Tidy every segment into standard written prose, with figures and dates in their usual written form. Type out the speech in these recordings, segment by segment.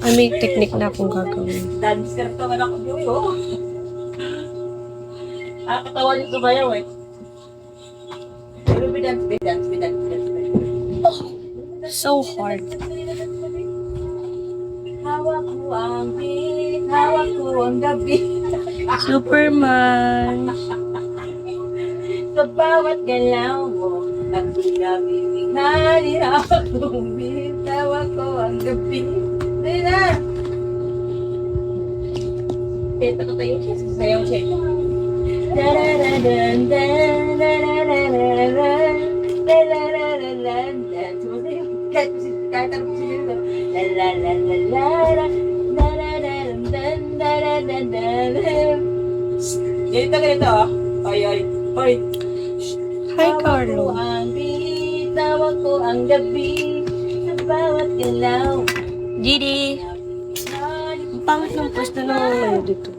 Ay, may technique na akong gagawin. Dancer to nga ako yun. Katawa niyo sumayaw eh. Pero bidance. So hard. Hawak ko ang beat, hawak ko ang gabi. Superman. Sa bawat galaw mo, at pinabibighanin akong beat, hawak ko ang gabi. Dali na! Ito ko tayo siya, sasayaw siya. Da-da-da-dan, da-da-da-da-da-da, da-da-da-da-da-da. Sumasayaw. Kahit ano po sila dito. La-la-la-la-la-la, da-da-da-dan, da-da-da-da-da. Ganito, oh. Oy. Hi, Carlo. Tawag ko ang beat, tawag ko ang gabi, sa bawat galaw. Didi. Ang pangit ng pwesto na ngayon dito.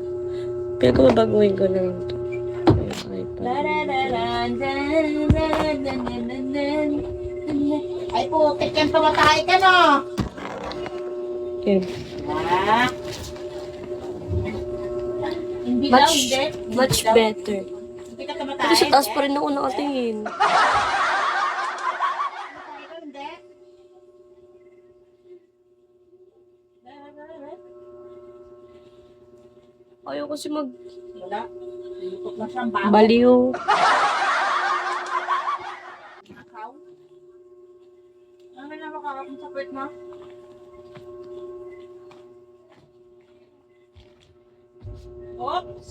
Pero kung babaguhin ko na lang ito. Ay po, tikin pamatay ka no. Okay. Ah. Hindi daw, hindi. Much better. Hindi ka tamatay. Pero sa taas pa rin ako nakatingin. Hindi. Ayaw kasi mag Wala. Lulutok na siyang bago. baliw. Akaw. Ano na makakapon sa puwet mo? Oops!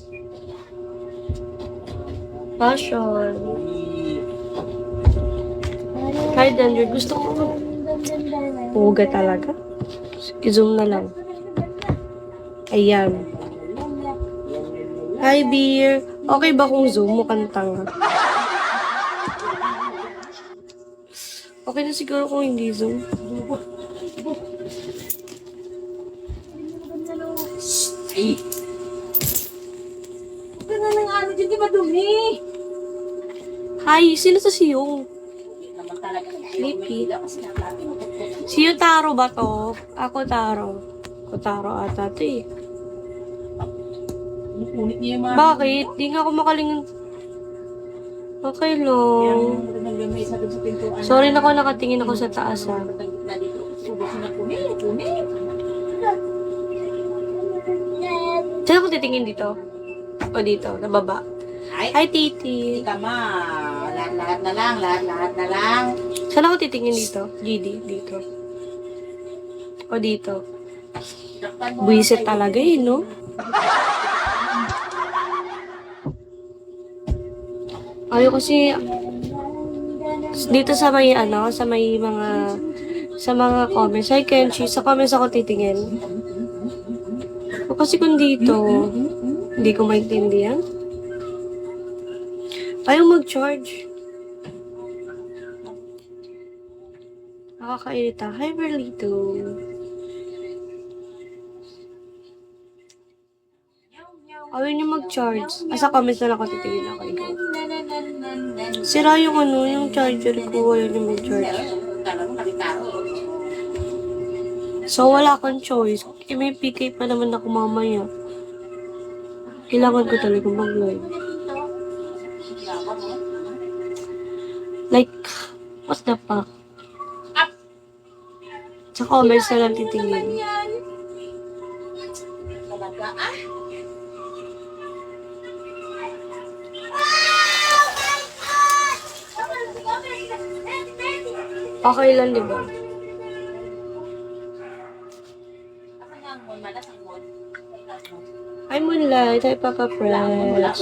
Passion. Hi, Dander. Gusto ko puga talaga. I-zoom na lang. Ayan. Hi, Beer. Okay ba kung zoom? Mukhang tanga. Okay na siguro kung hindi zoom. Ay! Huwag ka na ng ano dyan, di ba dumi? Hi, sino sa siyong? Hindi naman talaga. Sleepy. Kasi natin mo. Siyo Taro ba to? Ako Taro. Ako Taro ata to eh. Punit niya yung mga... Bakit? Di nga ako makalingan. Okay lang. Sorry na ako nakatingin ako sa taas ha. Saan ako titingin dito? O dito, na baba. Hi, Titi. Hindi ka ma. Lahat na lang. Saan ako titingin dito? GD, dito. O dito. Buisit talaga eh, no? Ayaw kasi dito sa may ano, sa may mga comments. Hi, Kenshi. Sa comments ako titingin. O kasi kung dito, hindi ko maintindihan. Ayaw mag-charge. Nakakairita. Hi, Berlito. Ayaw niyo mag-charge. Sa comments na lang ako titingin ako. Ikaw. Sira yung ano, yung charger ko. Ayaw niyo mag-charge. So, wala akong choice. May PK pa naman ako mamaya. Kailangan ko talaga mag-live. Like, what the fuck? Sa comments na lang titingin. Talaga, ah? Okay lang, di ba? Hi, Moonlight. Hi, Papa Fresh. Wala.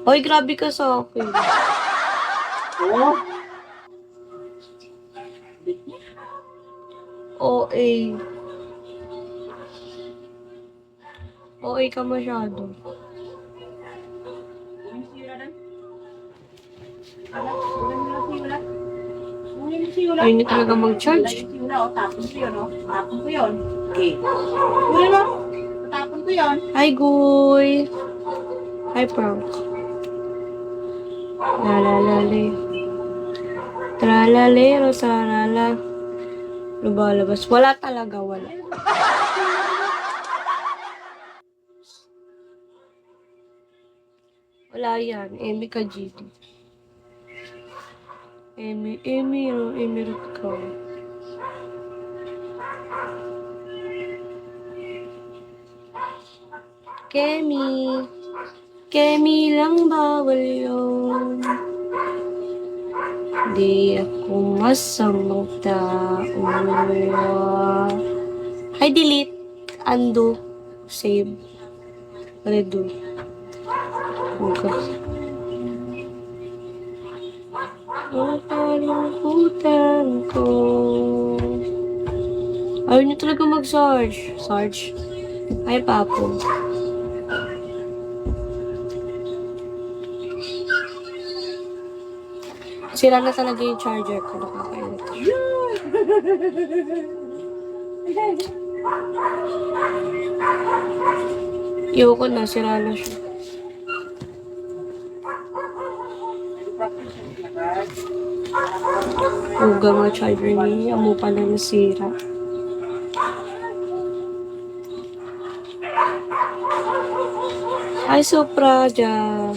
Hoy, grabe ka sa akin. Oh. OA. OA ka masyado. Ayaw niyo talaga mag-charge. Tapon ko yun. Okay. Kunin mo. Tapon ko yun. Hi, Guy. Hi, Prank. Lalalali. Tralalero, tralala. lumalabas. Wala talaga, wala. Wala yan. Amy ka, GD. Amy ka. Kemi. Kemi lang bawal yun. Di ako masamang tao. Hi, delete. Undo. Save. Redo. Okay. Ang kalungkutan ko. Ayaw niyo talaga mag-search. Search. Ay, papo. Sira na talaga yung charger ko. Nakakailit. Iyoko na, sira na siya. Uga mga charger niya. Amo pa na nasira. Ay, Supra dyan.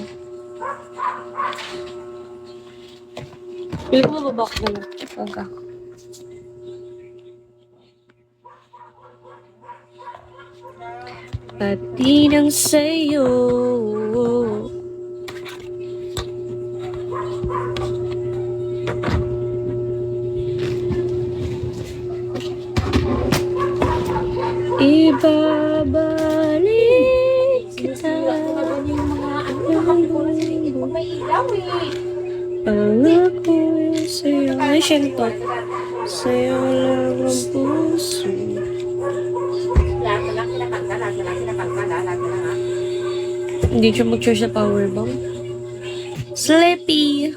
Pili ko mababak na lang. Okay. Pati ng sa'yo. Ibabalik kita. May ilaw eh. Pangako sa'yo. Ay, siyento. Sa'yo lang ang puso. Lagi lang kinakanta, lagi lang ha. Hindi siya mag-charge sa powerbank. Slippy.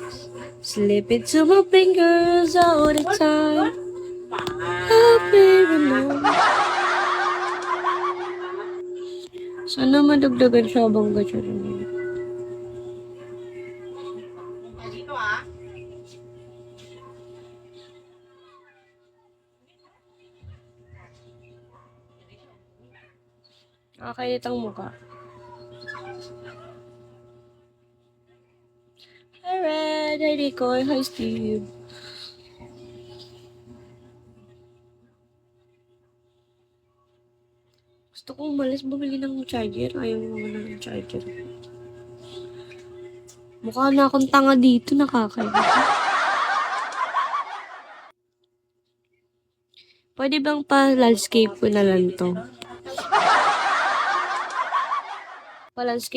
Slip it to my fingers all the time. Oh, baby, no. Sana madagdagan siya habang gacha rin. Dito ah. Nakakailit ang mukha. Hi, Red. Hi, Rico. Hi, Steve. Gusto kong umalis, bumili ng charger. Ayaw naman ng charger. Mukha na akong tanga dito, nakakailit. Pwede bang pa-landscape ko na lang to? Pa-landscape